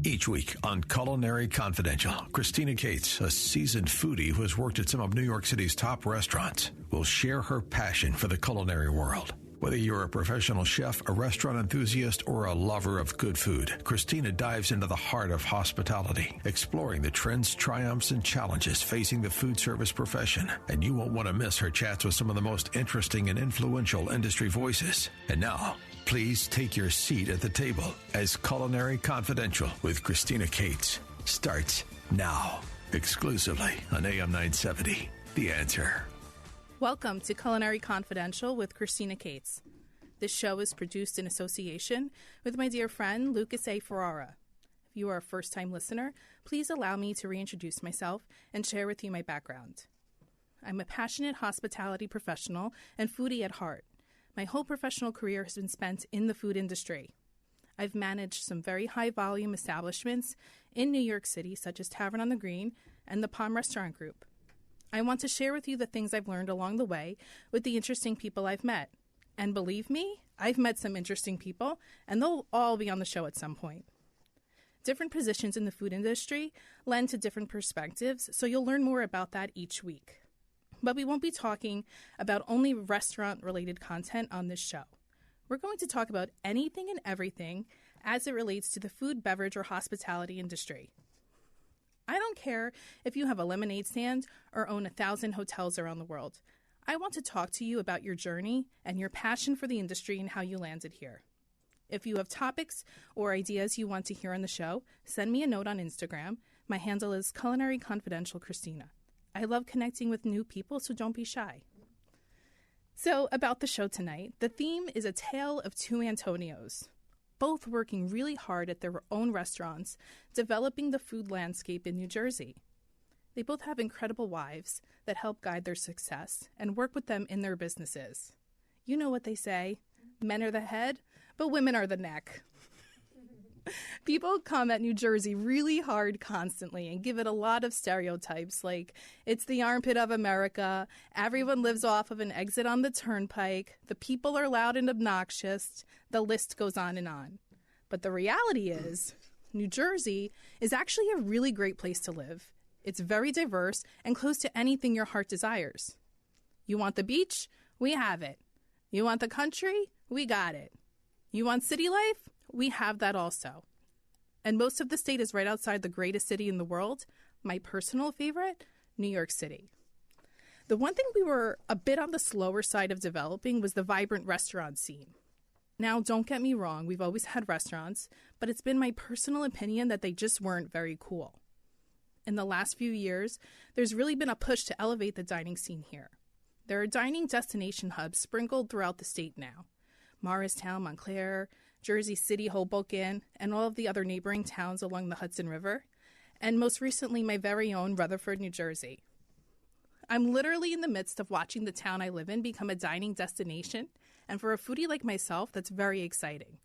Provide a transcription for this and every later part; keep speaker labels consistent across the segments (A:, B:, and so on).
A: Each week on Culinary Confidential, Christina Cates, a seasoned foodie who has worked at some of New York City's top restaurants, will share her passion for the culinary world. Whether you're a professional chef, a restaurant enthusiast, or a lover of good food, Christina dives into the heart of hospitality, exploring the trends, triumphs, and challenges facing the food service profession. And you won't want to miss her chats with some of the most interesting and influential industry voices. And now, please take your seat at the table as Culinary Confidential with Christina Cates starts now, exclusively on AM 970. The Answer.
B: Welcome to Culinary Confidential with Christina Cates. This show is produced in association with my dear friend Lucas A. Ferrara. If you are a first-time listener, please allow me to reintroduce myself and share with you my background. I'm a passionate hospitality professional and foodie at heart. My whole professional career has been spent in the food industry. I've managed some very high-volume establishments in New York City, such as Tavern on the Green and the Palm Restaurant Group. I want to share with you the things I've learned along the way with the interesting people I've met. And believe me, I've met some interesting people, and they'll all be on the show at some point. Different positions in the food industry lend to different perspectives, so you'll learn more about that each week. But we won't be talking about only restaurant-related content on this show. We're going to talk about anything and everything as it relates to the food, beverage, or hospitality industry. I don't care if you have a lemonade stand or own 1,000 hotels around the world. I want to talk to you about your journey and your passion for the industry and how you landed here. If you have topics or ideas you want to hear on the show, send me a note on Instagram. My handle is Culinary Confidential Christina. I love connecting with new people, so don't be shy. So, about the show tonight, the theme is a tale of two Antonios, both working really hard at their own restaurants, developing the food landscape in New Jersey. They both have incredible wives that help guide their success and work with them in their businesses. You know what they say, men are the head, but women are the neck. People come at New Jersey really hard constantly and give it a lot of stereotypes like it's the armpit of America, everyone lives off of an exit on the turnpike, the people are loud and obnoxious, the list goes on and on. But the reality is, New Jersey is actually a really great place to live. It's very diverse and close to anything your heart desires. You want the beach? We have it. You want the country? We got it. You want city life? We have that also. And most of the state is right outside the greatest city in the world. My personal favorite, New York City. The one thing we were a bit on the slower side of developing was the vibrant restaurant scene. Now, don't get me wrong, we've always had restaurants, but it's been my personal opinion that they just weren't very cool. In the last few years, there's really been a push to elevate the dining scene here. There are dining destination hubs sprinkled throughout the state now. Morristown, Montclair, Jersey City, Hoboken, and all of the other neighboring towns along the Hudson River, and most recently my very own Rutherford, New Jersey. I'm literally in the midst of watching the town I live in become a dining destination, and for a foodie like myself, that's very exciting.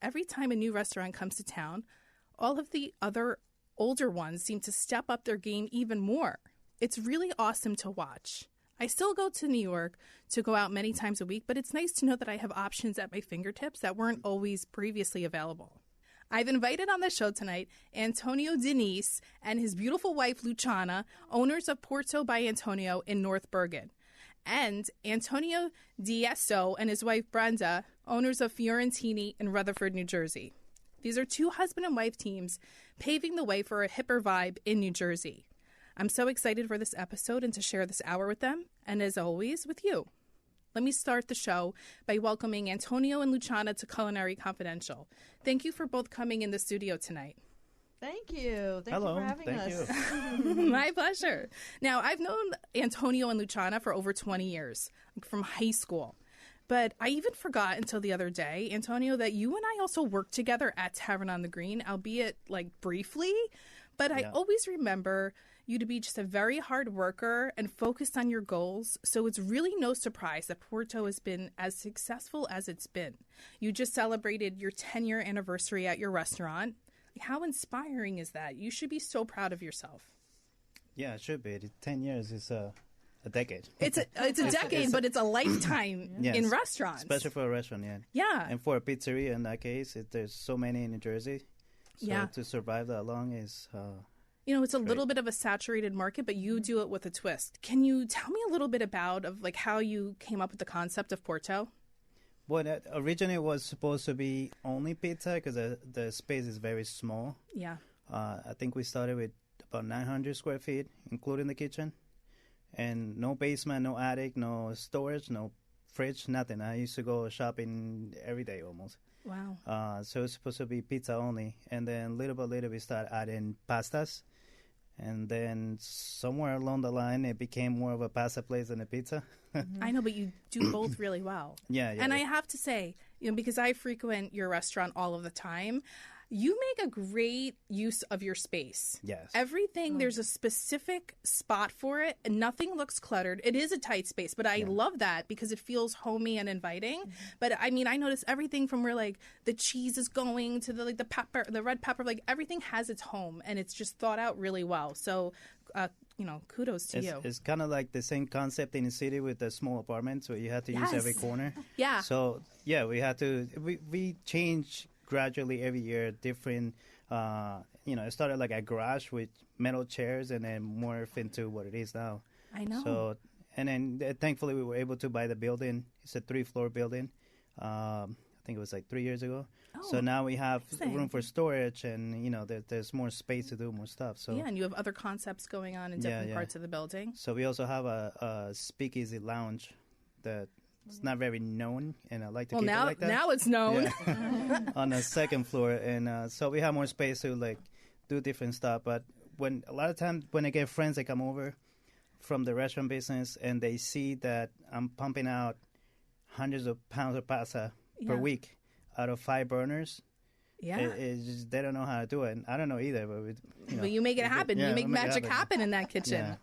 B: Every time a new restaurant comes to town, all of the other older ones seem to step up their game even more. It's really awesome to watch. I still go to New York to go out many times a week, but it's nice to know that I have options at my fingertips that weren't always previously available. I've invited on the show tonight Antonio Dinis and his beautiful wife Luciana, owners of Porto by Antonio in North Bergen, and Antonio Ieso and his wife Brenda, owners of Fiorentini in Rutherford, New Jersey. These are two husband and wife teams paving the way for a hipper vibe in New Jersey. I'm so excited for this episode and to share this hour with them, and as always, with you. Let me start the show by welcoming Antonio and Luciana to Culinary Confidential. Thank you for both coming in the studio tonight.
C: Thank you. Thank
D: Hello.
C: you for having us.
D: Thank you.
B: My pleasure. Now, I've known Antonio and Luciana for over 20 years, from high school. But I even forgot until the other day, Antonio, that you and I also worked together at Tavern on the Green, albeit like briefly. But I always remember you to be just a very hard worker and focused on your goals. So it's really no surprise that Porto has been as successful as it's been. You just celebrated your 10-year anniversary at your restaurant. How inspiring is that? You should be so proud of yourself.
D: Yeah, it should be. 10 years is a decade.
B: It's a decade, but it's a lifetime in restaurants.
D: Especially for a restaurant, yeah.
B: Yeah.
D: And for a pizzeria, in that case, there's so many in New Jersey. So to survive that long is...
B: it's a little bit of a saturated market, but you do it with a twist. Can you tell me a little bit about how you came up with the concept of Porto?
D: Well, originally it was supposed to be only pizza because the space is very small.
B: Yeah.
D: I think we started with about 900 square feet, including the kitchen. And no basement, no attic, no storage, no fridge, nothing. I used to go shopping every day almost.
B: Wow.
D: So it's supposed to be pizza only. And then little by little we started adding pastas. And then somewhere along the line, it became more of a pasta place than a pizza.
B: I know, but you do both really well.
D: Yeah.
B: And I have to say, because I frequent your restaurant all of the time, you make a great use of your space.
D: Yes.
B: Everything, there's a specific spot for it, and nothing looks cluttered. It is a tight space, but I love that because it feels homey and inviting. Mm-hmm. But I mean, I notice everything from where the cheese is going to the pepper, the red pepper, everything has its home, and it's just thought out really well. So, kudos to you.
D: It's kind of like the same concept in the city with the small apartments where you have to use every corner.
B: Yeah.
D: So, we had to, we change gradually every year, different, it started like a garage with metal chairs and then morphed into what it is now.
B: I know.
D: So, and then thankfully we were able to buy the building. It's a 3-floor building. I think it was 3 years ago. Oh, so now we have room for storage and, there's more space to do more stuff. So
B: and you have other concepts going on in different parts of the building.
D: So we also have a speakeasy lounge that it's not very known, and I like to keep it like that.
B: Now it's known.
D: Yeah. On the second floor, and so we have more space to do different stuff. But a lot of times when I get friends that come over from the restaurant business and they see that I'm pumping out hundreds of pounds of pasta per week out of 5 burners, it's just, they don't know how to do it. And I don't know either,
B: but you make it happen. You make magic happen in that kitchen.
D: Yeah.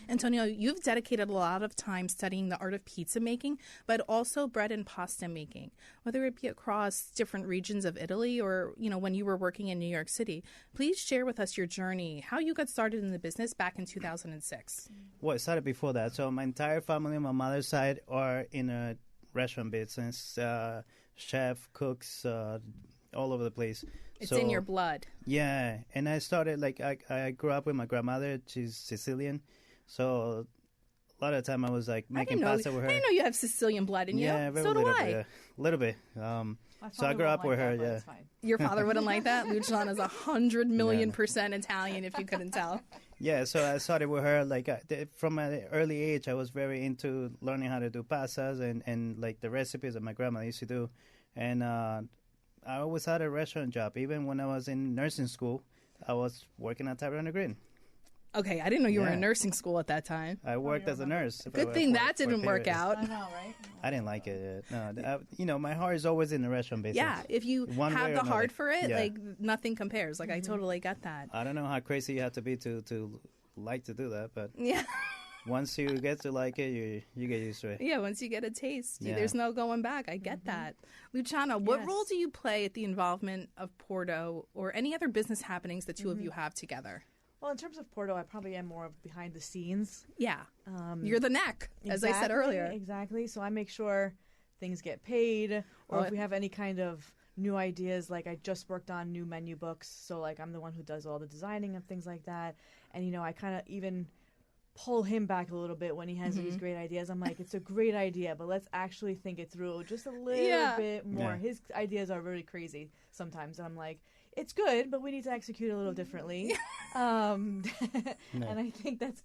B: Antonio, you've dedicated a lot of time studying the art of pizza making, but also bread and pasta making, whether it be across different regions of Italy or, when you were working in New York City. Please share with us your journey, how you got started in the business back in 2006.
D: Well, it started before that. So my entire family on my mother's side are in a restaurant business, chef, cooks, all over the place.
B: It's in your blood.
D: Yeah, and I started, I grew up with my grandmother. She's Sicilian. So a lot of the time I was making pasta with her.
B: I didn't know you have Sicilian blood in you.
D: Yeah, so do I. A little bit. So I grew up with her. Yeah.
B: Your father wouldn't like that? Luciano is 100 million% Italian, if you couldn't tell.
D: Yeah, so I started with her. From an early age, I was very into learning how to do pastas and the recipes that my grandma used to do. And I always had a restaurant job. Even when I was in nursing school, I was working at Tavern on the Green.
B: Okay, I didn't know you were in nursing school at that time.
D: I worked as a nurse.
B: Good thing that didn't work out.
C: I know, right?
D: I didn't like it. No, my heart is always in the restaurant business.
B: Yeah, if you have the heart for it, nothing compares. I totally get that.
D: I don't know how crazy you have to be to like to do that, but
B: yeah.
D: Once you get to like it, you get used to it.
B: Yeah, once you get a taste, there's no going back. I get that. Luciana, what role do you play at the involvement of Porto or any other business happenings the two of you have together?
C: Well, in terms of Porto, I probably am more of behind the scenes.
B: Yeah. You're the neck, as I said earlier.
C: Exactly. So I make sure things get paid, or if we have any kind of new ideas, I just worked on new menu books, so I'm the one who does all the designing and things like that. And, I kind of even pull him back a little bit when he has these great ideas. I'm like, it's a great idea, but let's actually think it through just a little bit more. Yeah. His ideas are really crazy sometimes. And I'm like, it's good, but we need to execute a little differently. And I think that's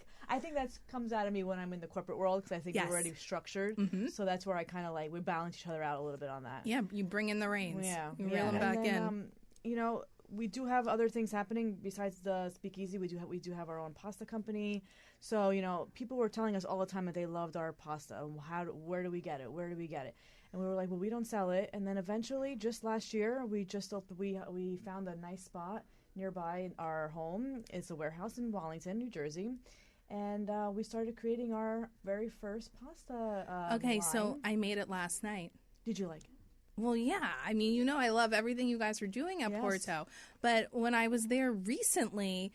C: comes out of me when I'm in the corporate world, because I think we're already structured. Mm-hmm. So that's where I kind of we balance each other out a little bit on that.
B: Yeah, you bring in the reins.
C: Yeah.
B: You reel them back in.
C: We do have other things happening besides the speakeasy. We do have our own pasta company. So, people were telling us all the time that they loved our pasta. Where do we get it? Where do we get it? And we were like, well, we don't sell it. And then eventually, just last year, we found a nice spot nearby our home. It's a warehouse in Wallington, New Jersey. And we started creating our very first pasta line.
B: So I made it last night.
C: Did you like it?
B: Well, yeah. I mean, I love everything you guys are doing at Porto. But when I was there recently,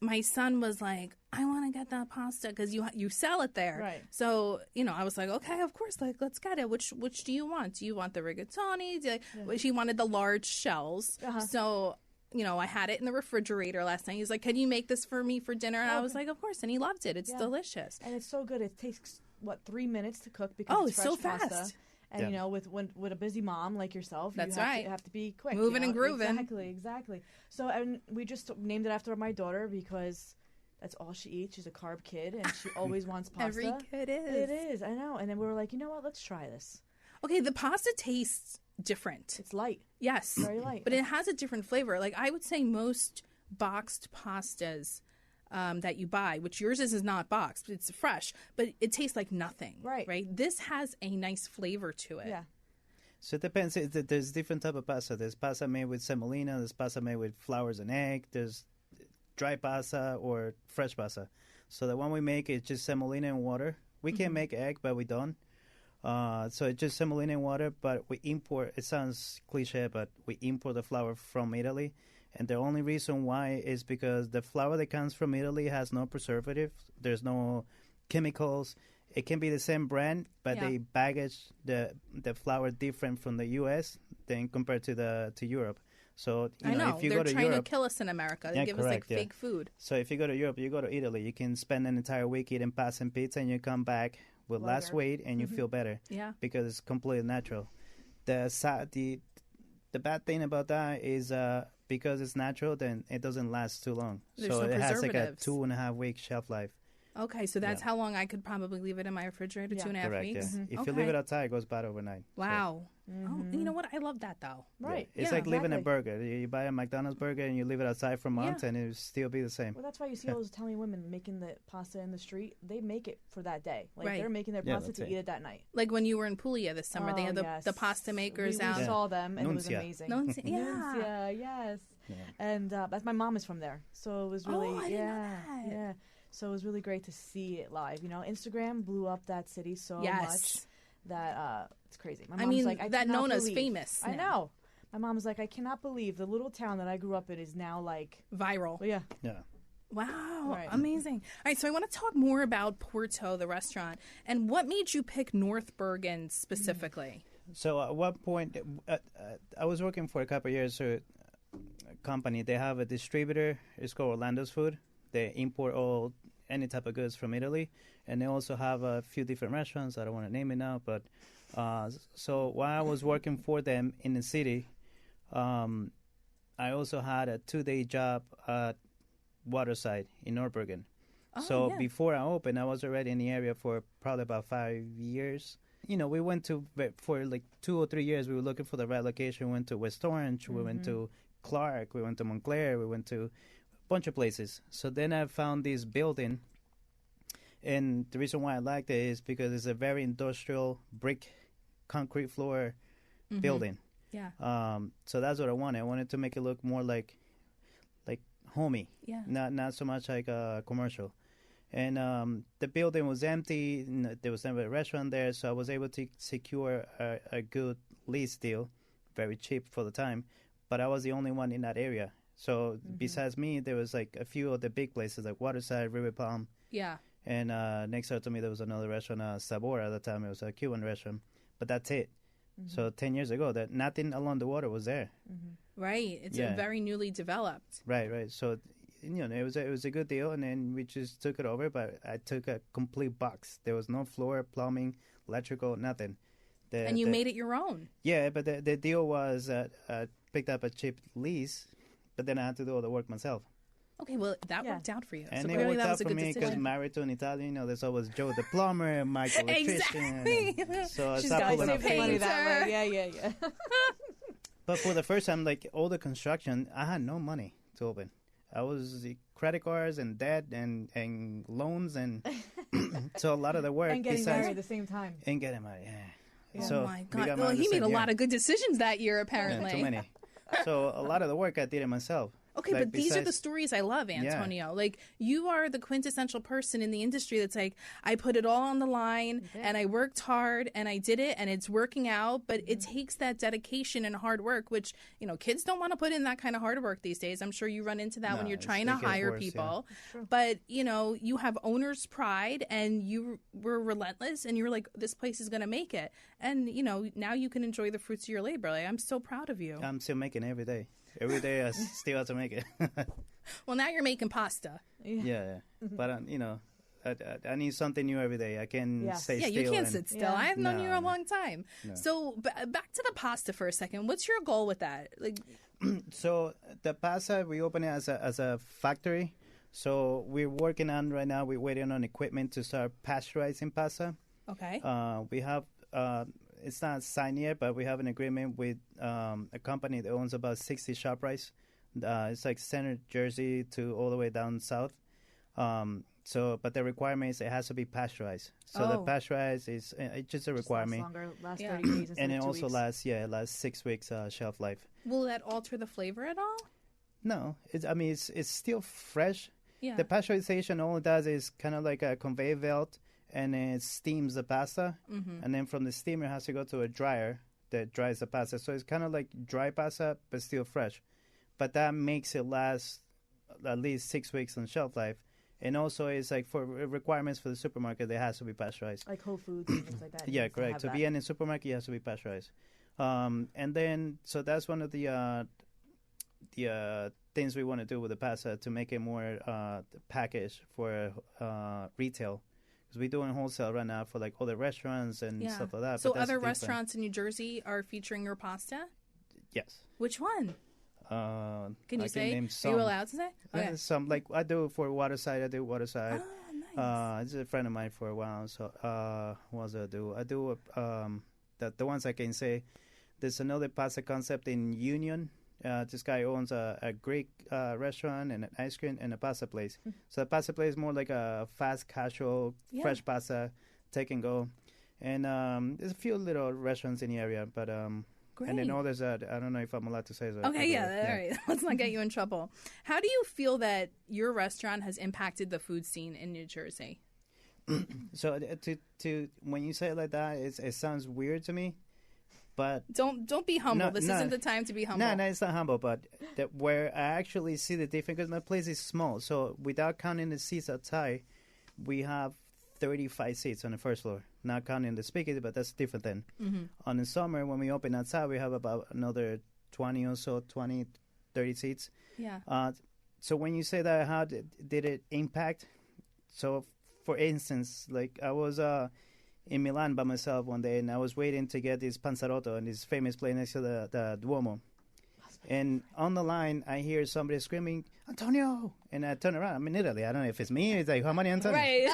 B: my son was like, I want to get that pasta because you sell it there.
C: Right.
B: So, I was like, okay, of course, let's get it. Which do you want? Do you want the rigatoni? She wanted the large shells. Uh-huh. So I had it in the refrigerator last night. He's like, can you make this for me for dinner? And I was like, of course. And he loved it. It's delicious.
C: And it's so good. It takes, 3 minutes to cook because it's fresh
B: so
C: pasta.
B: fast.
C: And, with a busy mom like yourself,
B: That's
C: you
B: right.
C: have to be quick.
B: Moving and grooving.
C: Exactly. So, and we just named it after my daughter because that's all she eats. She's a carb kid, and she always wants pasta.
B: Every kid is.
C: It is, I know. And then we were like, you know what? Let's try this.
B: Okay, the pasta tastes different.
C: It's light.
B: Yes.
C: Very light.
B: But it has a different flavor. Like, I would say most boxed pastas that you buy, which yours is not boxed, it's fresh, but it tastes like nothing. Right? This has a nice flavor to it.
C: Yeah.
D: So it depends. There's different type of pasta. There's pasta made with semolina. There's pasta made with flours and egg. There's dry pasta or fresh pasta. So the one we make is just semolina and water. We can make egg, but we don't. So it's just semolina and water, but we import. It sounds cliche, but we import the flour from Italy. And the only reason why is because the flour that comes from Italy has no preservative. There's no chemicals. It can be the same brand, but they package the flour different from the U.S. than compared to Europe. So
B: I know
D: if you
B: they're
D: go to
B: trying
D: Europe,
B: to kill us in America. They give us like fake food.
D: So if you go to Europe, you go to Italy, you can spend an entire week eating pasta and pizza, and you come back with less weight and you feel better. Yeah, because it's completely natural. The bad thing about that is because it's natural, then it doesn't last too long. So it has like a 2.5 week shelf life.
B: Okay, so that's how long I could probably leave it in my refrigerator, 2.5 weeks?
D: Yeah. If you leave it outside, it goes bad overnight.
B: Wow. So. Oh, you know what? I love that, though.
C: Right.
D: Yeah. It's like leaving a burger. You buy a McDonald's burger and you leave it outside for months and it will still be the same.
C: Well, that's why you see all those Italian women making the pasta in the street. They make it for that day. Like, they're making their pasta to eat it that night.
B: Like when you were in Puglia this summer, they had the pasta makers out.
C: We saw them, and it was amazing.
B: Nunzia,
C: yes. Yeah. And my mom is from there, so it was really,
B: I didn't know that.
C: Yeah. So it was really great to see it live. Instagram blew up that city so much that it's crazy. My mom's like, that Nona's
B: famous.
C: I know. My mom was like, I cannot believe the little town that I grew up in is now like
B: viral.
C: Yeah.
B: Wow, amazing. All right, so I want to talk more about Porto, the restaurant, and what made you pick North Bergen specifically?
D: So at one point, I was working for a couple of years for a company. They have a distributor. It's called Orlando's Food. They import any type of goods from Italy, and they also have a few different restaurants. I don't want to name it now, but so while I was working for them in the city, I also had a 2-day job at Waterside in Nordbergen. Before I opened, I was already in the area for probably about 5 years. We went for like 2 or 3 years. We were looking for the right location. We went to West Orange. We went to Clark. We went to Montclair. We went to bunch of places. So then I found this building, and the reason why I liked it is because it's a very industrial brick concrete floor building. Yeah. So that's what I wanted. I wanted to make it look more like homey. Yeah. Not so much like a commercial. And the building was empty. There was never a restaurant there, so I was able to secure a good lease deal, very cheap for the time. But I was the only one in that area. So besides me, there was like a few of the big places like Waterside, River Palm. Yeah. And next door to me, there was another restaurant, Sabor at the time. It was a Cuban restaurant. But that's it. So 10 years ago, that nothing along the water was there.
B: Right. It's very newly developed.
D: Right. So, it was a good deal. And then we just took it over. But I took a complete box. There was no floor, plumbing, electrical, nothing.
B: And you made it your own.
D: Yeah, but the deal was I picked up a cheap lease. But then I had to do all the work myself.
B: Okay, well, that worked out for you.
D: And
B: so
D: it worked out for me because married to an Italian, there's always Joe the plumber, Michael the electrician.
B: Exactly.
D: So
C: she's got to save the money that way. Yeah.
D: But for the first time, like all the construction, I had no money to open. I was credit cards and debt and loans and so a lot of the work.
C: And getting married at the same time.
D: And getting married,
B: Oh so my God! Well, he made a lot of good decisions that year, apparently.
D: Yeah, too many. So a lot of the work I did it myself.
B: Okay, but these are the stories I love, Antonio. Yeah. Like, you are the quintessential person in the industry that's like, I put it all on the line, and I worked hard, and I did it, and it's working out. But it takes that dedication and hard work, which, kids don't want to put in that kind of hard work these days. I'm sure you run into that when you're trying to hire people. Yeah. But, you have owner's pride, and you were relentless, and you were like, this place is going to make it. And, now you can enjoy the fruits of your labor. Like, I'm so proud of you.
D: I'm still making it every day. every day I still have to make it.
B: Well, now you're making pasta.
D: Yeah. But, you know, I need something new every day. I can stay still.
B: Yeah, you can't sit still. I've known you a long time.
D: No.
B: So back to the pasta for a second. What's your goal with that? Like,
D: So the pasta, we open it as a factory. So we're working on right now. We're waiting on equipment to start pasteurizing pasta.
B: okay.
D: We have it's not signed yet, but we have an agreement with a company that owns about 60 ShopRites. It's like center Jersey to all the way down south. But the requirement is it has to be pasteurized. So the pasteurized is it's just a requirement.
C: Lasts 30 days instead
D: And it
C: of 2
D: also
C: weeks.
D: lasts 6 weeks shelf life.
B: Will that alter the flavor at all?
D: No, it's still fresh.
B: Yeah.
D: The pasteurization, all it does is kind of like a conveyor belt, and it steams the pasta, and then from the steamer it has to go to a dryer that dries the pasta. So it's kind of like dry pasta, but still fresh. But that makes it last at least 6 weeks on shelf life. And also, it's like for requirements for the supermarket, it has to be pasteurized.
C: Like Whole Foods and things like that.
D: Yeah, correct. To be in a supermarket, it has to be pasteurized. And then, so that's one of the things we want to do with the pasta to make it more packaged for retail. Because we're doing wholesale right now for like all the restaurants and stuff like that.
B: So
D: but that's
B: other
D: different.
B: restaurants in New Jersey are featuring your pasta?
D: Yes.
B: Which one?
D: Can
B: you say?
D: Name
B: Are
D: some.
B: you allowed to say? Okay.
D: Some, like I do for Waterside. I do Waterside.
B: Oh, nice.
D: It's a friend of mine for a while. So what else do I do? I do the ones I can say. There's another pasta concept in Union. This guy owns a Greek restaurant and an ice cream and a pasta place. So the pasta place is more like a fast, casual, fresh pasta, take and go. And there's a few little restaurants in the area, but
B: Great.
D: and then others that I don't know if I'm allowed to say that.
B: Okay, all right. Let's not get you in trouble. How do you feel that your restaurant has impacted the food scene in New Jersey?
D: So to when you say it like that, it sounds weird to me. But
B: don't be humble. This isn't the time to be humble.
D: No, it's not humble. But where I actually see the difference, because my place is small. So without counting the seats outside, we have 35 seats on the first floor. Not counting the speakers, but that's different then. On the summer, when we open outside, we have about another 20 or so, 20, 30 seats.
B: Yeah.
D: So when you say that, how did it impact? So, for instance, like I was in Milan by myself one day, and I was waiting to get this panzerotto in this famous place next to the Duomo. And on the line, I hear somebody screaming, "Antonio!" And I turn around. I'm in Italy. I don't know if it's me. It's like, how many Antonio?
B: Right.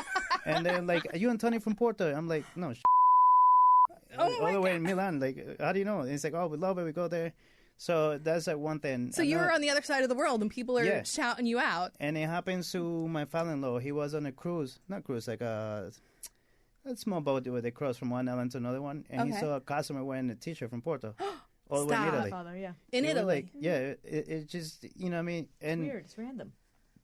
D: And they're like, "Are you Antonio from Porto?" I'm like, "No." All the way in Milan. Like, how do you know? And it's like, "Oh, we love it. We go there." So that's like one thing.
B: So you're on the other side of the world, and people are shouting you out.
D: And it happens to my father-in-law. He was on a cruise. Not cruise, like a small boat where they cross from one island to another one. And he saw a customer wearing a T-shirt from Porto. All the way in Italy.
B: In Italy.
D: Like, it just, you know what I mean? And
C: Weird. It's random.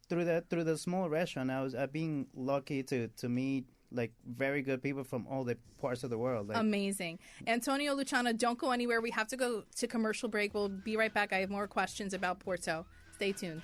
D: Through the small restaurant, I've been lucky to meet like very good people from all the parts of the world. Like,
B: amazing. Antonio, Luciana, don't go anywhere. We have to go to commercial break. We'll be right back. I have more questions about Porto. Stay tuned.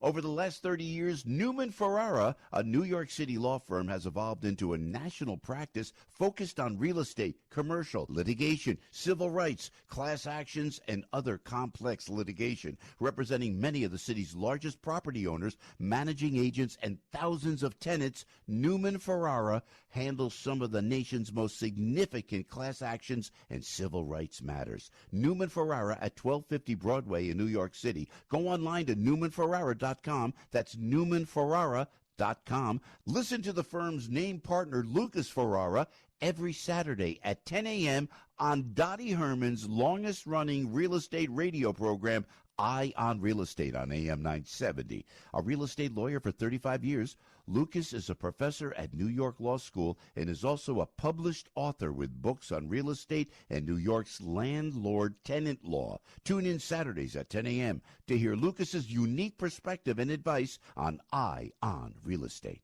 E: Over the last 30 years, Newman Ferrara, a New York City law firm, has evolved into a national practice focused on real estate, commercial, litigation, civil rights, class actions, and other complex litigation, representing many of the city's largest property owners, managing agents, and thousands of tenants. Newman Ferrara handles some of the nation's most significant class actions and civil rights matters. Newman Ferrara at 1250 Broadway in New York City. Go online to newmanferrara.com. That's newmanferrara.com. Listen to the firm's name partner, Lucas Ferrara, every Saturday at 10 a.m. on Dottie Herman's longest-running real estate radio program, Eye on Real Estate on AM 970. A real estate lawyer for 35 years, Lucas is a professor at New York Law School and is also a published author with books on real estate and New York's landlord-tenant law. Tune in Saturdays at 10 a.m. to hear Lucas's unique perspective and advice on Eye on Real Estate.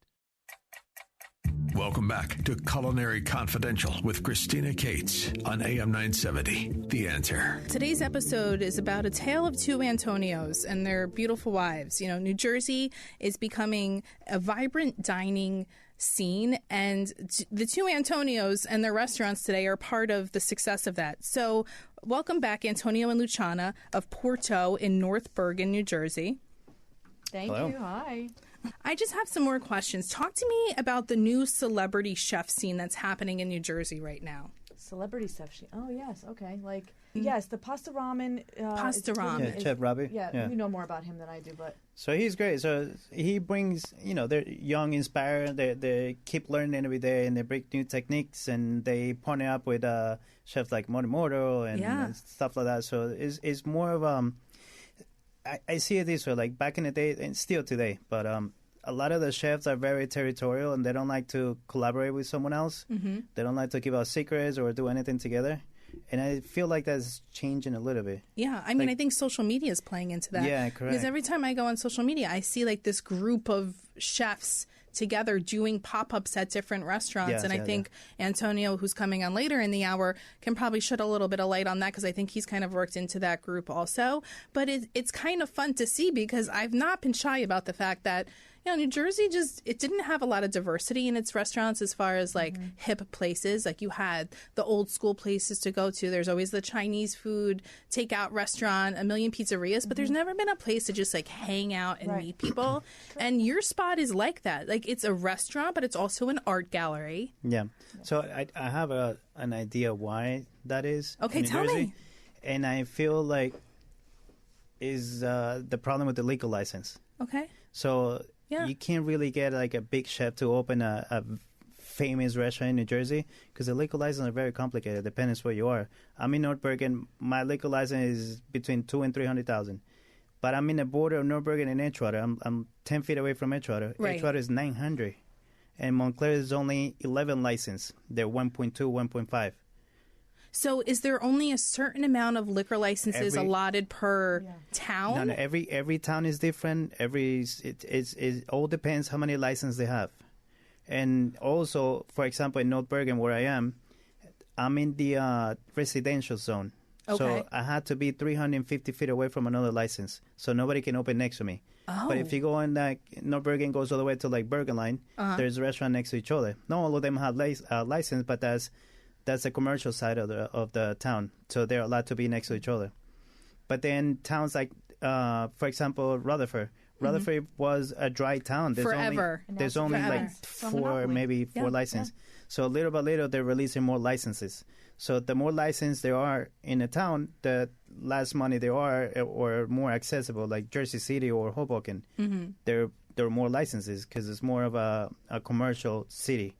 A: Welcome back to Culinary Confidential with Christina Cates on AM 970. The Answer.
B: Today's episode is about a tale of two Antonios and their beautiful wives. You know, New Jersey is becoming a vibrant dining scene, and the two Antonios and their restaurants today are part of the success of that. So welcome back, Antonio and Luciana of Porto in North Bergen, New Jersey.
C: Thank
D: Hello.
C: you. Hi.
B: I just have some more questions. Talk to me about the new celebrity chef scene that's happening in New Jersey right now.
C: Celebrity chef. Oh, yes. Okay. Like, yes, the pasta ramen.
B: Pasta ramen.
D: Yeah, Chef Robbie.
C: Yeah, you know more about him than I do, but.
D: So he's great. So he brings, they're young, inspired. They keep learning every day, and they bring new techniques, and they partner up with chefs like Morimoto and stuff like that. So it's more of I see it this way, like back in the day and still today, but a lot of the chefs are very territorial and they don't like to collaborate with someone else. Mm-hmm. They don't like to give out secrets or do anything together. And I feel like that's changing a little bit.
B: Yeah, I mean, I think social media is playing into that.
D: Yeah, correct.
B: Because every time I go on social media, I see like this group of chefs together doing pop-ups at different restaurants.
D: Yes,
B: and I think Antonio, who's coming on later in the hour, can probably shed a little bit of light on that because I think he's kind of worked into that group also. But it's kind of fun to see because I've not been shy about the fact that, New Jersey it didn't have a lot of diversity in its restaurants as far as like hip places. Like you had the old school places to go to. There's always the Chinese food takeout restaurant, a million pizzerias, but there's never been a place to just like hang out and meet people. And your spot is like that. Like it's a restaurant, but it's also an art gallery.
D: Yeah. So I have an idea why that is.
B: Okay,
D: in New
B: tell
D: Jersey.
B: me.
D: And I feel like is the problem with the liquor license.
B: Okay.
D: So you can't really get like a big chef to open a famous restaurant in New Jersey because the liquor license are very complicated. Depends where you are. I'm in North Bergen. My liquor license is between $200,000 and $300,000. But I'm in the border of North Bergen and Edgewater. I'm 10 feet away from Edgewater.
B: Right.
D: Edgewater is 900, and Montclair is only 11 licensed. They're 1.2, 1.5.
C: So
B: is there only a certain amount of liquor licenses allotted per town?
D: No, every town is different. It all depends how many licenses they have. And also, for example, in North Bergen, where I am, I'm in the residential zone.
B: Okay.
D: So I had to be 350 feet away from another license, so nobody can open next to me.
B: Oh.
D: But if you go in, North Bergen goes all the way to like Bergen Line, there's a restaurant next to each other. Not all of them have license, but that's the commercial side of the town, so they're allowed to be next to each other. But then towns like, for example, Rutherford. Rutherford was a dry town. There's only like four licenses. Yeah. So little by little, they're releasing more licenses. So the more licenses there are in a town, the less money there are, or more accessible, like Jersey City or Hoboken. Mm-hmm. There are more licenses because it's more of a commercial city.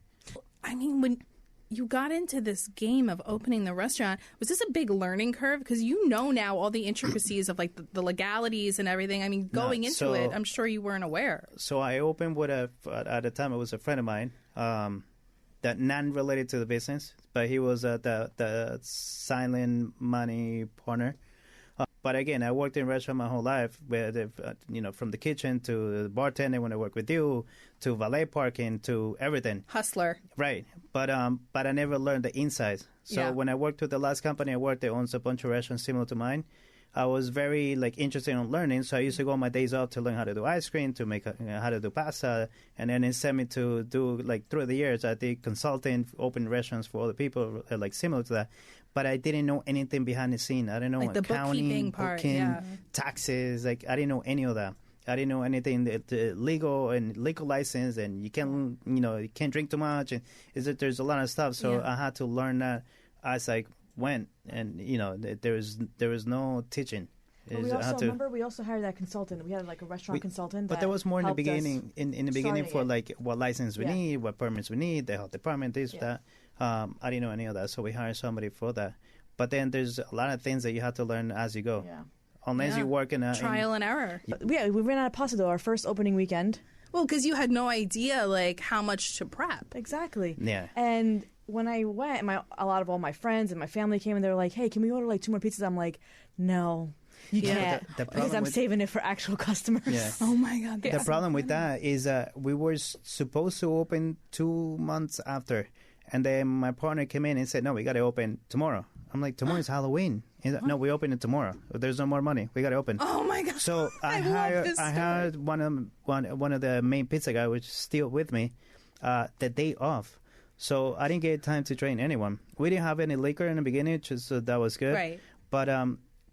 B: I mean, when you got into this game of opening the restaurant, was this a big learning curve? Because you know now all the intricacies of like the legalities and everything. I mean, going into it, I'm sure you weren't aware.
D: So I opened with at the time it was a friend of mine, that non-related to the business, but he was the silent money partner. But again, I worked in restaurant my whole life, where from the kitchen to the bartender when I worked with you, to valet parking, to everything.
B: Hustler.
D: Right. But I never learned the insides. So when I worked with the last company I worked, they owns a bunch of restaurants similar to mine. I was very interested in learning, so I used to go on my days off to learn how to do ice cream, to make how to do pasta, and then it sent me to do through the years I did consulting, open restaurants for other people similar to that. But I didn't know anything behind the scene. I didn't know
B: the
D: accounting, booking, taxes. I didn't know any of that. I didn't know anything the legal and legal license, and you can't drink too much, and there's a lot of stuff. So I had to learn that as I went, and there was no teaching.
C: But we also hired that consultant. We had a restaurant consultant.
D: But that was more in the beginning. In the beginning, for what license we need, what permits we need, the health department, that. I didn't know any of that, so we hired somebody for that. But then there's a lot of things that you have to learn as you go.
C: Yeah.
D: unless you work in a
B: trial and error.
C: Yeah, we ran out of pasta though our first opening weekend.
B: Well, because you had no idea like how much to prep.
C: Exactly.
D: Yeah.
C: And when I went, a lot of all my friends and my family came and they were like, "Hey, can we order like 2 more pizzas?" I'm like, "No, you can't," because I'm saving it for actual customers.
D: Yeah.
B: Oh my God.
D: The problem with that is we were supposed to open 2 months after, and then my partner came in and said, "No, we got to open tomorrow." I'm like, "Tomorrow's Halloween." He's like, "No, we open it tomorrow. There's no more money. We got to open."
B: Oh my God.
D: So I hired one of the main pizza guy, which is still with me, the day off. So I didn't get time to train anyone. We didn't have any liquor in the beginning, so that was good.
B: Right.
D: But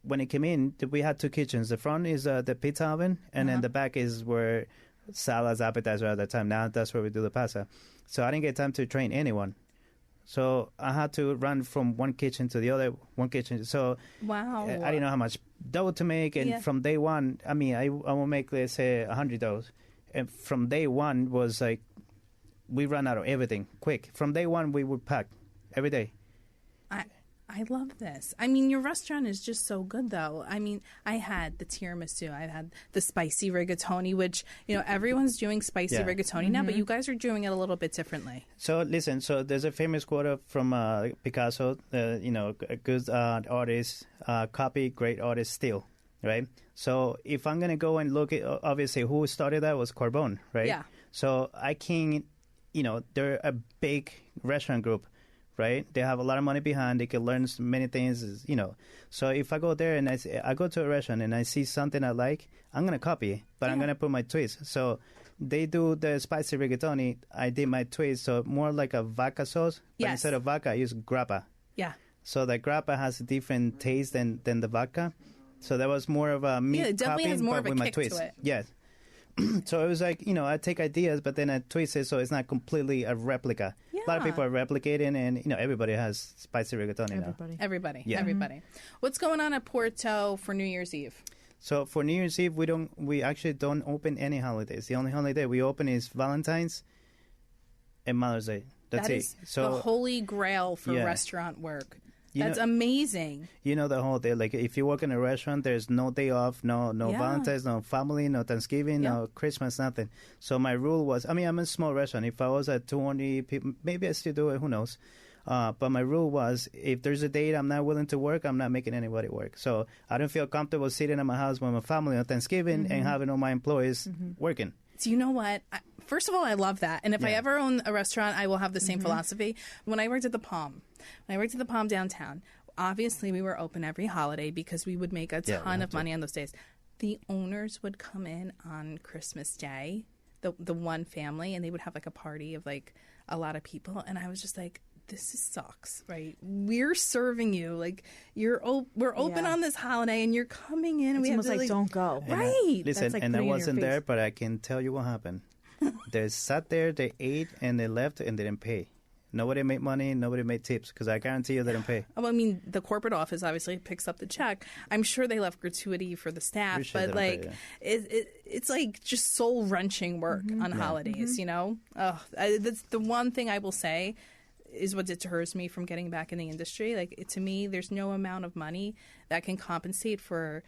D: when it came in, we had 2 kitchens. The front is the pizza oven, and then the back is where salads, appetizer at the time. Now that's where we do the pasta. So I didn't get time to train anyone. So I had to run from one kitchen to the other, one kitchen. So
B: wow.
D: I didn't know how much dough to make. And from day one, I mean, I will make, let's say, 100 doughs. And from day one was like, we ran out of everything quick. From day one, we would pack every day.
B: I love this. I mean, your restaurant is just so good, though. I mean, I had the tiramisu. I had the spicy rigatoni, which, everyone's doing spicy rigatoni now, but you guys are doing it a little bit differently.
D: So, listen, there's a famous quote from Picasso, a good artist, copy, great artist, steal, right? So if I'm going to go and look at, obviously, who started that was Carbone, right? Yeah. So I can, they're a big restaurant group. Right, they have a lot of money behind. They can learn many things, So if I go there and I go to a restaurant and I see something I like, I'm gonna copy it, but I'm gonna put my twist. So they do the spicy rigatoni. I did my twist, so more like a vodka sauce. But instead of vodka, I use grappa.
B: Yeah.
D: So the grappa has a different taste than the vodka. So that was more of a meat
B: it definitely
D: copy,
B: has more
D: but
B: of a
D: with my
B: kick
D: twist.
B: to it.
D: Yes. So it was like, I take ideas, but then I twist it so it's not completely a replica.
B: Yeah.
D: A lot of people are replicating, and, everybody has spicy rigatoni now.
B: Everybody.
D: Yeah.
B: Everybody. What's going on at Porto for New Year's Eve?
D: So for New Year's Eve, we actually don't open any holidays. The only holiday we open is Valentine's and Mother's Day. That's
B: that
D: it.
B: Is
D: so
B: the holy grail for restaurant work. That's amazing.
D: The whole day. Like if you work in a restaurant, there's no day off, no Valentine's, no family, no Thanksgiving, no Christmas, nothing. So my rule was, I'm a small restaurant. If I was at 200 people, maybe I still do it. Who knows? But my rule was, if there's a date I'm not willing to work, I'm not making anybody work. So I don't feel comfortable sitting at my house with my family on Thanksgiving and having all my employees working.
B: So you know what? First of all, I love that. And if I ever own a restaurant, I will have the same philosophy. When I worked at the Palm downtown, obviously we were open every holiday because we would make a ton of money on those days. The owners would come in on Christmas Day, the one family, and they would have like a party of like a lot of people. And I was just like, this sucks, right? We're serving you like we're open on this holiday, and you're coming in. And we
C: almost
B: have to,
C: like don't go,
B: right?
D: Listen,
C: like
D: and I wasn't there, but I can tell you what happened. They sat there, they ate, and they left, and they didn't pay. Nobody made money. Nobody made tips because I guarantee you they didn't pay.
B: Well, I mean, the corporate office obviously picks up the check. I'm sure they left gratuity for the staff, but like, it's like just soul wrenching work on holidays. That's the one thing I will say is what deters me from getting back in the industry. Like, to me, there's no amount of money that can compensate for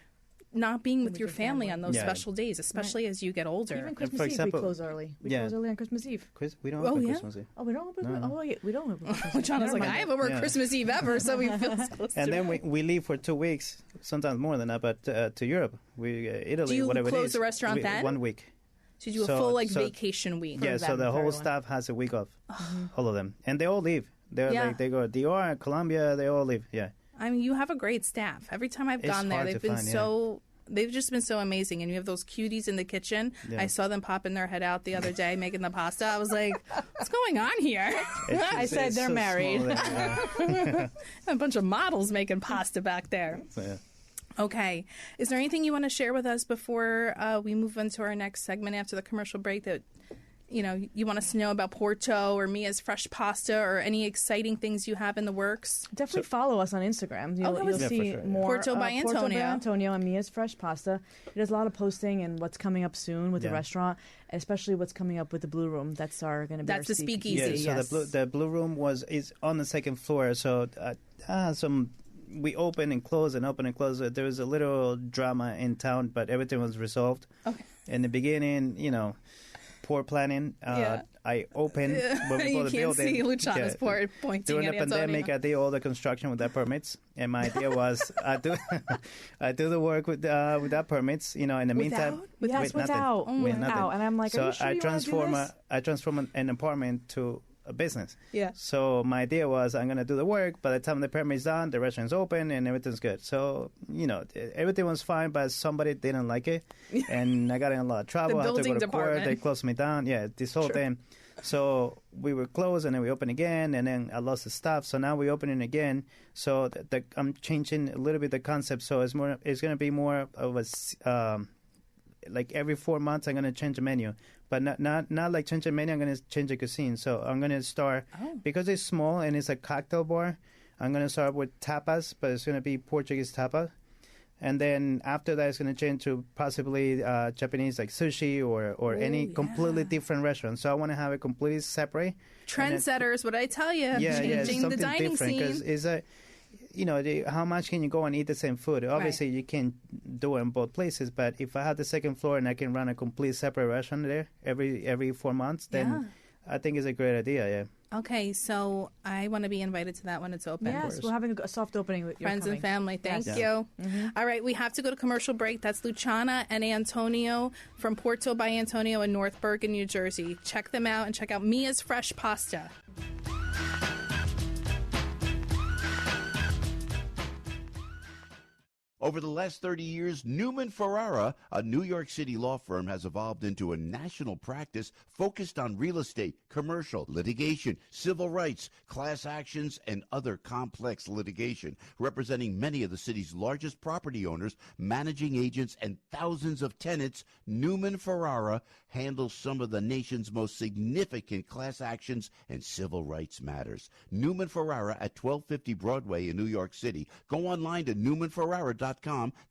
B: not being with your family on those special days, especially as you get older.
C: Even Christmas Eve, we close early. We close early on Christmas Eve.
D: We don't open Christmas Eve.
C: Oh, we don't open. No. Oh, yeah, we don't open Christmas Eve.
B: John was like, I haven't worked Christmas Eve ever, so we feel close
D: and
B: to
D: then we leave for 2 weeks, sometimes more than that, but to Europe, Italy, whatever it is.
B: Do you close the restaurant then?
D: 1 week.
B: So you do a full vacation week.
D: Yeah, so the whole staff has a week off, all of them, and they all leave. They're like, they go Dior, Colombia, they all leave. Yeah.
B: I mean, you have a great staff. Every time I've gone there, they've been they've just been so amazing. And you have those cuties in the kitchen. Yeah. I saw them popping their head out the other day making the pasta. I was like, what's going on here?
C: I said they're so married.
B: A bunch of models making pasta back there. Okay. Is there anything you want to share with us before we move into our next segment after the commercial break that you want us to know about Porto or Mia's Fresh Pasta or any exciting things you have in the works?
C: Definitely follow us on Instagram. You'll see more
B: Porto by
C: Antonio and Mia's Fresh Pasta. He does a lot of posting and what's coming up soon with the restaurant, especially what's coming up with the Blue Room. That's going to be
B: the speakeasy.
D: Yeah, so the Blue Room is on the second floor. So some we open and close and open and close. There was a little drama in town, but everything was resolved.
B: Okay.
D: In the beginning, poor planning. I opened when we
B: You
D: bought the
B: can't
D: building.
B: see Luciano's pointing
D: During the
B: at Antonio.
D: pandemic, I did all the construction without permits, and my idea was I do the work without permits. In the meantime,
C: Yes, without.
D: with nothing.
C: And I'm like, are
D: So
C: you sure
D: I
C: you want to do this?
D: transform an apartment to a business.
B: Yeah.
D: So my idea was I'm going to do the work. By the time the permit's done, the restaurant's open and everything's good. So, everything was fine, but somebody didn't like it. And I got in a lot of trouble. I had to go to court. They closed me down. Yeah, this whole thing. So we were closed and then we opened again and then I lost the staff. So now we're opening again. So I'm changing a little bit the concept. So it's going to be more of a, like every 4 months I'm going to change the menu. But not like change the menu, I'm going to change the cuisine. So I'm going to start, because it's small and it's a cocktail bar, I'm going to start with tapas, but it's going to be Portuguese tapa. And then after that, it's going to change to possibly Japanese, like sushi or any completely different restaurant. So I want to have it completely separate.
B: Trendsetters, what I tell you. Changing the dining scene.
D: Because it's how much can you go and eat the same food? Obviously, you can't do it in both places. But if I have the second floor and I can run a complete separate restaurant there every 4 months, then I think it's a great idea. Yeah.
B: Okay, so I want to be invited to that when it's open.
C: Yes, we're having a soft opening with
B: friends and family. Thank you.
C: Mm-hmm.
B: All right, we have to go to commercial break. That's Luciana and Antonio from Porto by Antonio in North Bergen, New Jersey. Check them out and check out Mia's Fresh Pasta.
E: Over the last 30 years, Newman Ferrara, a New York City law firm, has evolved into a national practice focused on real estate, commercial, litigation, civil rights, class actions, and other complex litigation, representing many of the city's largest property owners, managing agents, and thousands of tenants. Newman Ferrara handles some of the nation's most significant class actions and civil rights matters. Newman Ferrara at 1250 Broadway in New York City. Go online to newmanferrara.com.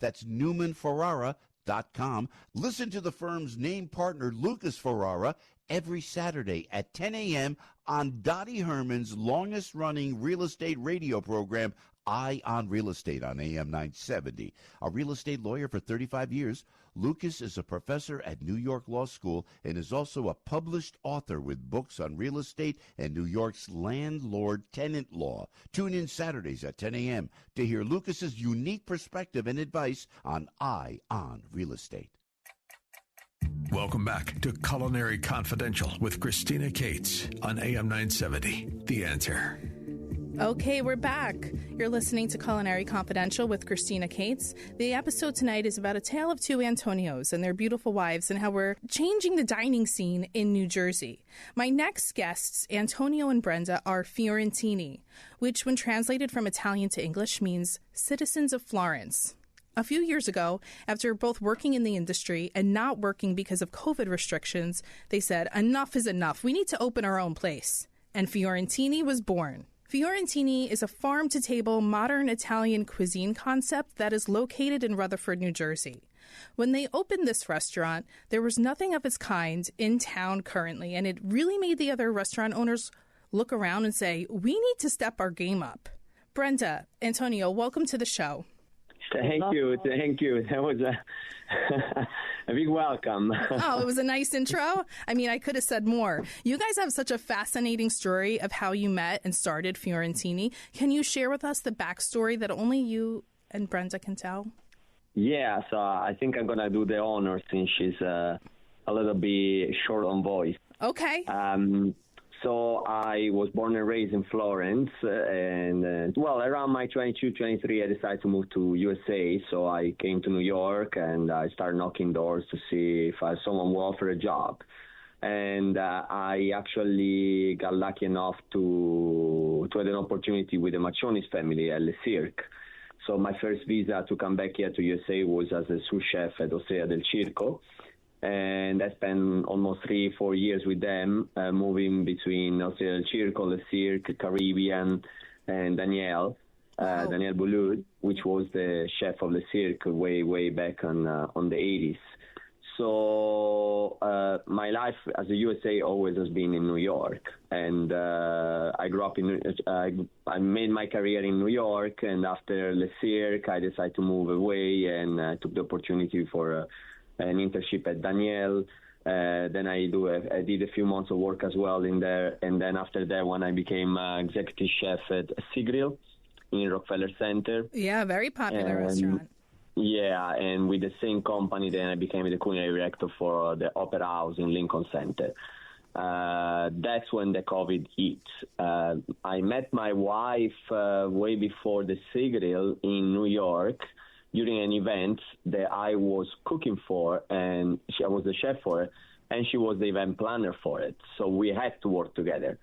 E: That's newmanferrara.com. Listen to the firm's name partner, Lucas Ferrara, every Saturday at 10 a.m. on Dottie Herman's longest-running real estate radio program, Eye on Real Estate on AM 970. A real estate lawyer for 35 years, Lucas is a professor at New York Law School and is also a published author with books on real estate and New York's landlord-tenant law. Tune in Saturdays at 10 a.m. to hear Lucas's unique perspective and advice on Eye on Real Estate.
A: Welcome back to Culinary Confidential with Christina Cates on AM 970. The Answer.
B: Okay, we're back. You're listening to Culinary Confidential with Christina Cates. The episode tonight is about a tale of two Antonios and their beautiful wives and how we're changing the dining scene in New Jersey. My next guests, Antonio and Brenda, are Fiorentini, which when translated from Italian to English means citizens of Florence. A few years ago, after both working in the industry and not working because of COVID restrictions, they said, enough is enough. We need to open our own place. And Fiorentini was born. Fiorentini is a farm-to-table modern Italian cuisine concept that is located in Rutherford, New Jersey. When they opened this restaurant, there was nothing of its kind in town currently, and it really made the other restaurant owners look around and say, we need to step our game up. Brenda, Antonio, welcome to the show.
F: Thank you. That was a big welcome.
B: Oh, it was a nice intro. I mean, I could have said more. You guys have such a fascinating story of how you met and started Fiorentini. Can you share with us the backstory that only you and Brenda can tell?
F: Yeah, so I think I'm going to do the honor since she's a little bit short on voice.
B: Okay.
F: So I was born and raised in Florence, and around my 22, 23, I decided to move to USA. So I came to New York, and I started knocking doors to see if someone will offer a job. And I actually got lucky enough to have an opportunity with the Maccionis family at Le Cirque. So my first visa to come back here to USA was as a sous chef at Osteria del Circo. And I spent almost 3-4 years with them, moving between Osteria del Circo, Le Cirque, Caribbean, and Daniel Boulud, which was the chef of Le Cirque way back on the 80s. So my life as a USA always has been in New York, and I grew up in. I made my career in New York, and after Le Cirque, I decided to move away and took the opportunity for an internship at Daniel. Then I did a few months of work as well in there, and then after that, when I became executive chef at Sigrill in Rockefeller Center.
B: Yeah, very popular restaurant.
F: Yeah, and with the same company, then I became the culinary director for the Opera House in Lincoln Center. That's when the COVID hit. I met my wife way before the Sigrill in New York during an event that I was cooking for, and I was the chef for it, and she was the event planner for it. So we had to work together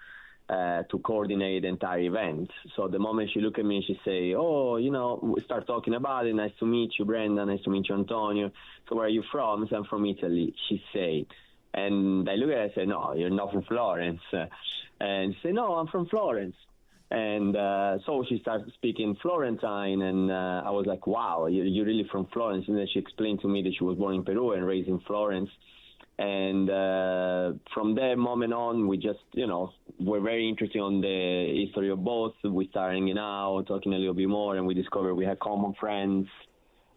F: to coordinate the entire event. So the moment she looked at me, she say, "Oh, we start talking about it. Nice to meet you, Brenda. Nice to meet you, Antonio. So where are you from?" So I'm from Italy, she said. And I look at her and say, "No, you're not from Florence." And she said, "No, I'm from Florence." And so she started speaking Florentine, and I was like, "Wow, you're really from Florence?" And then she explained to me that she was born in Peru and raised in Florence. And from that moment on, we just, were very interested on the history of both. We started hanging out, talking a little bit more, and we discovered we had common friends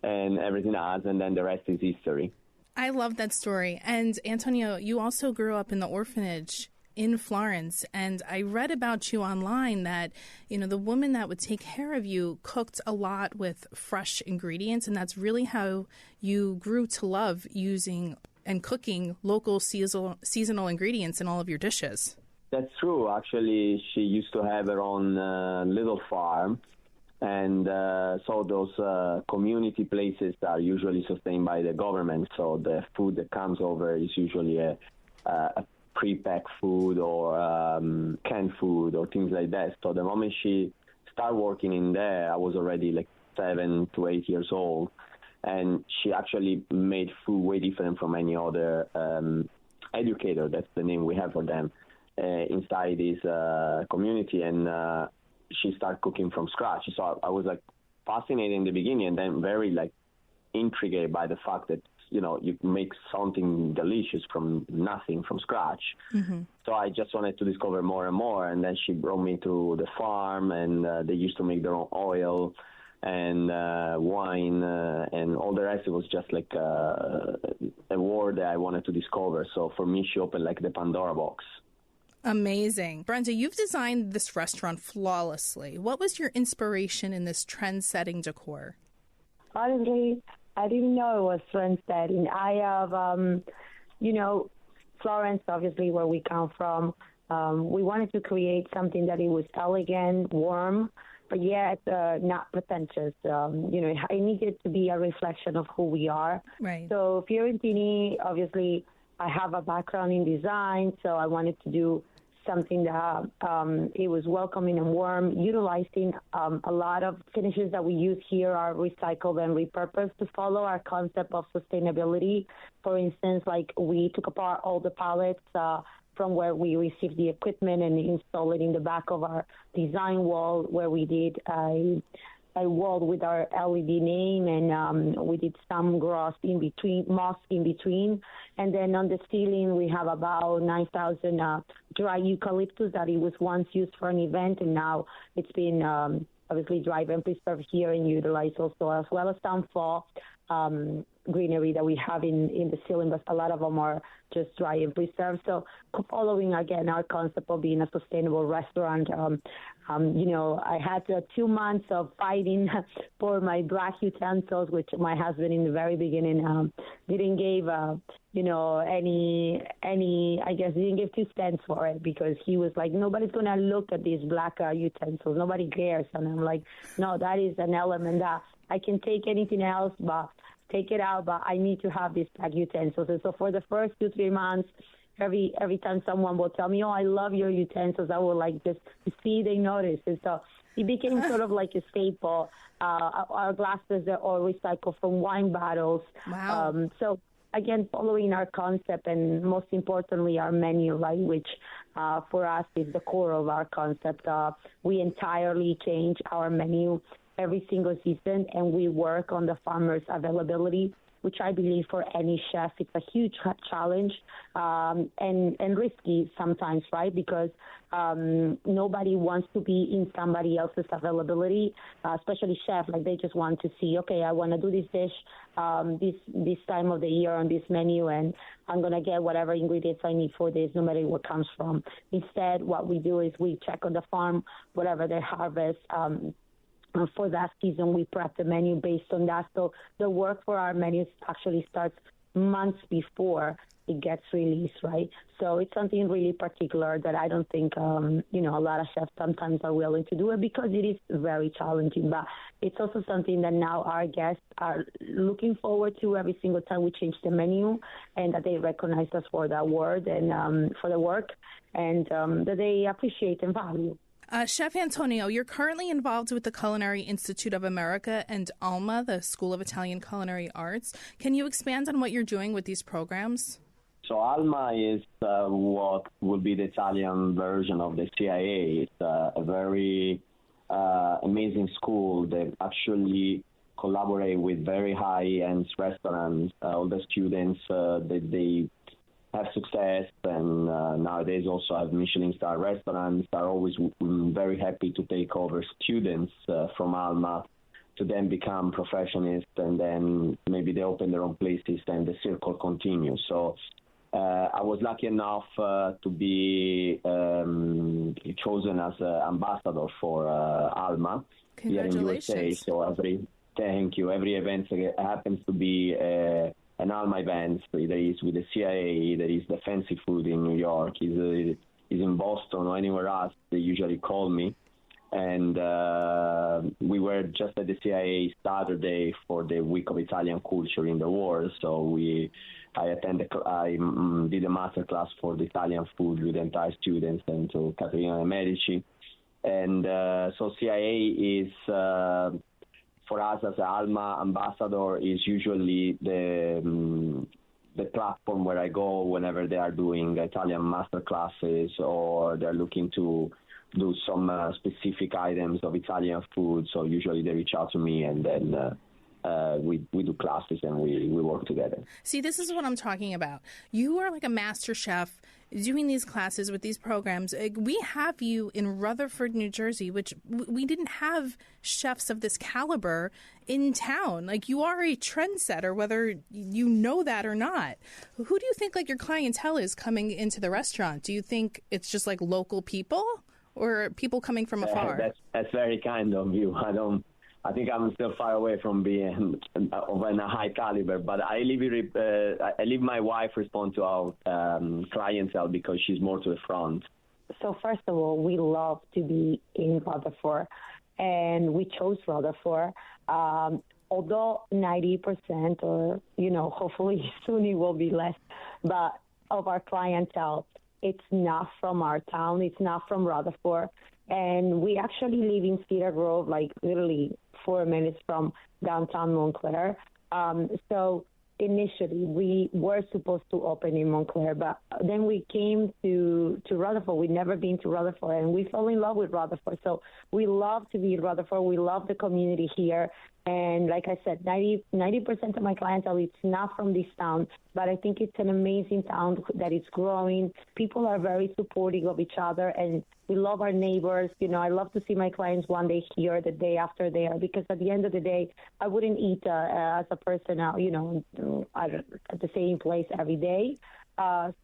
F: and everything else, and then the rest is history.
B: I love that story. And Antonio, you also grew up in the orphanage in Florence, and I read about you online that, the woman that would take care of you cooked a lot with fresh ingredients, and that's really how you grew to love using and cooking local seasonal ingredients in all of your dishes.
F: That's true. Actually, she used to have her own little farm, and so those community places are usually sustained by the government. So the food that comes over is usually a pre-packed food or canned food or things like that. So the moment she started working in there, I was already like 7 to 8 years old. And she actually made food way different from any other educator. That's the name we have for them inside this community. And she started cooking from scratch. So I was like fascinated in the beginning, and then very like intrigued by the fact that you make something delicious from nothing, from scratch. Mm-hmm. So I just wanted to discover more and more. And then she brought me to the farm, and they used to make their own oil and wine and all the rest. It was just like a world that I wanted to discover. So for me, she opened like the Pandora box.
B: Amazing. Brenda, you've designed this restaurant flawlessly. What was your inspiration in this trend-setting decor?
G: Honestly, I didn't know it was trend-setting. I have, Florence, obviously, where we come from. We wanted to create something that it was elegant, warm, but yet not pretentious. It needed to be a reflection of who we are.
B: Right.
G: So Fiorentini, obviously, I have a background in design, so I wanted to do something that it was welcoming and warm, utilizing a lot of finishes that we use here are recycled and repurposed to follow our concept of sustainability. For instance, like we took apart all the pallets from where we received the equipment and installed it in the back of our design wall, where we did a wall with our LED name, and we did some moss in between. And then on the ceiling, we have about 9,000 dry eucalyptus that it was once used for an event, and now it's been obviously dried and preserved here and utilized also, as well as some fall greenery that we have in the ceiling, but a lot of them are just dry and preserved. So following, again, our concept of being a sustainable restaurant, I had 2 months of fighting for my black utensils, which my husband in the very beginning didn't give, didn't give 2 cents for it, because he was like, nobody's going to look at these black utensils. Nobody cares. And I'm like, no, that is an element that I can take anything else, but take it out, but I need to have these black utensils. And so for the first 2-3 months, every time someone will tell me, "Oh, I love your utensils," I will like just see they notice. And so it became sort of like a staple. Our glasses are all recycled from wine bottles.
B: Wow.
G: So again, following our concept, and most importantly, our menu, right, which for us is the core of our concept. We entirely change our menu every single season, and we work on the farmers' availability. which I believe for any chef, it's a huge challenge and risky sometimes, right? Because nobody wants to be in somebody else's availability, especially chef. Like they just want to see, okay, I want to do this dish this time of the year on this menu, and I'm going to get whatever ingredients I need for this, no matter where it comes from. Instead, what we do is we check on the farm, whatever they harvest. For that season, we prep the menu based on that. So the work for our menus actually starts months before it gets released, right? So it's something really particular that I don't think, a lot of chefs sometimes are willing to do it because it is very challenging. But it's also something that now our guests are looking forward to every single time we change the menu, and that they recognize us for that word and for the work, and that they appreciate and value.
B: Chef Antonio, you're currently involved with the Culinary Institute of America and ALMA, the School of Italian Culinary Arts. Can you expand on what you're doing with these programs?
F: So ALMA is what would be the Italian version of the CIA. It's a very amazing school that actually collaborate with very high-end restaurants. All the students, they have success, and nowadays also have Michelin-star restaurants, are always very happy to take over students from ALMA to then become professionists, and then maybe they open their own places and the circle continues. So I was lucky enough to be chosen as ambassador for ALMA here in USA. So thank you. Every event happens to be an ALMA event. Either is with the CIA, there is the Fancy Food in New York, is in Boston or anywhere else. They usually call me. And we were just at the CIA Saturday for the Week of Italian Culture in the World. So I did a master class for the Italian food with the entire students and to Caterina Medici. And so CIA is, for us as an ALMA ambassador, is usually the platform where I go whenever they are doing Italian master classes or they're looking to do some specific items of Italian food. So usually they reach out to me, and then we do classes and we work together.
B: See, this is what I'm talking about. You are like a master chef doing these classes with these programs. We have you in Rutherford, New Jersey, which we didn't have chefs of this caliber in town. Like, you are a trendsetter, whether you know that or not. Who do you think like your clientele is coming into the restaurant? Do you think it's just like local people or people coming from afar?
F: That's very kind of you. I think I'm still far away from being of a high caliber, but I leave my wife respond to our clientele because she's more to the front.
G: So first of all, we love to be in Rutherford, and we chose Rutherford. Although 90% or, hopefully soon it will be less, but of our clientele, it's not from our town. It's not from Rutherford. And we actually live in Cedar Grove, like literally 4 minutes from downtown Montclair. So initially we were supposed to open in Montclair, but then we came to Rutherford. We'd never been to Rutherford, and we fell in love with Rutherford. So we love to be in Rutherford. We love the community here. And like I said, 90% of my clientele, it's not from this town, but I think it's an amazing town that is growing. People are very supportive of each other, and we love our neighbors. I love to see my clients one day here, the day after there, because at the end of the day, I wouldn't eat as a person out, at the same place every day.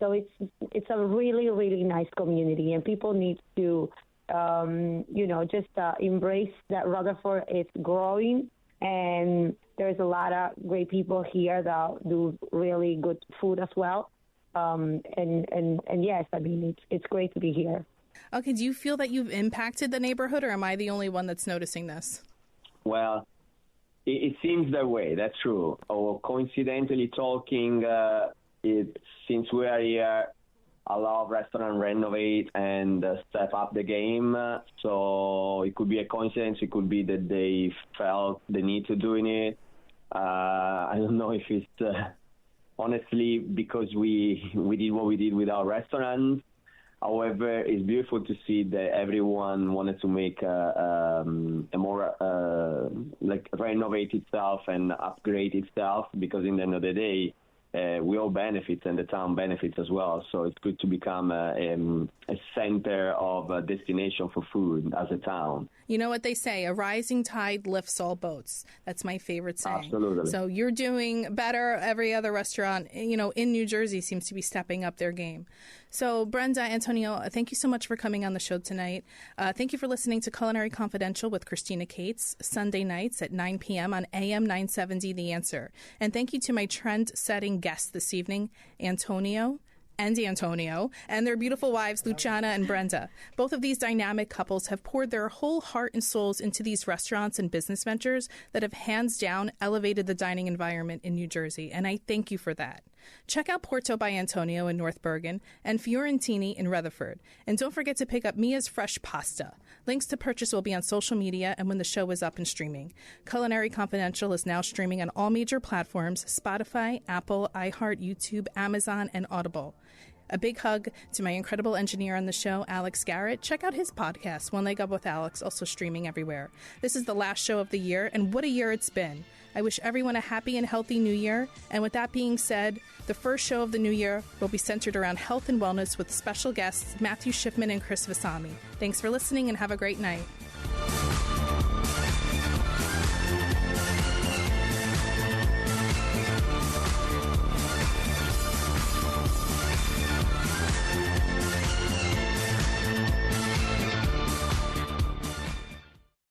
G: So it's a really, really nice community, and people need to, just embrace that Rutherford is growing. And there's a lot of great people here that do really good food as well. And yes, I mean, it's great to be here.
B: Okay, do you feel that you've impacted the neighborhood, or am I the only one that's noticing this?
F: Well, it seems that way. That's true. Or coincidentally talking, since we are here, a lot of restaurants renovate and step up the game. So it could be a coincidence. It could be that they felt the need to doing it. I don't know if it's honestly because we did what we did with our restaurants, However, it's beautiful to see that everyone wanted to make a more like renovate itself and upgrade itself, because in the end of the day, we all benefit and the town benefits as well. So it's good to become a center of a destination for food as a town.
B: You know what they say, a rising tide lifts all boats. That's my favorite saying.
F: Absolutely.
B: So you're doing better. Every other restaurant, in New Jersey seems to be stepping up their game. So Brenda, Antonio, thank you so much for coming on the show tonight. Thank you for listening to Culinary Confidential with Christina Cates, Sunday nights at 9 p.m. on AM 970 The Answer. And thank you to my trend-setting guests this evening, Antonio and their beautiful wives, Luciana and Brenda. Both of these dynamic couples have poured their whole heart and souls into these restaurants and business ventures that have hands down elevated the dining environment in New Jersey, and I thank you for that. Check out Porto by Antonio in North Bergen and Fiorentini in Rutherford. And don't forget to pick up Mia's Fresh Pasta. Links to purchase will be on social media and when the show is up and streaming. Culinary Confidential is now streaming on all major platforms: Spotify, Apple, iHeart, YouTube, Amazon, and Audible. A big hug to my incredible engineer on the show, Alex Garrett. Check out his podcast, One Leg Up with Alex, also streaming everywhere. This is the last show of the year, and what a year it's been. I wish everyone a happy and healthy new year. And with that being said, the first show of the new year will be centered around health and wellness with special guests Matthew Schiffman and Chris Vasami. Thanks for listening and have a great night.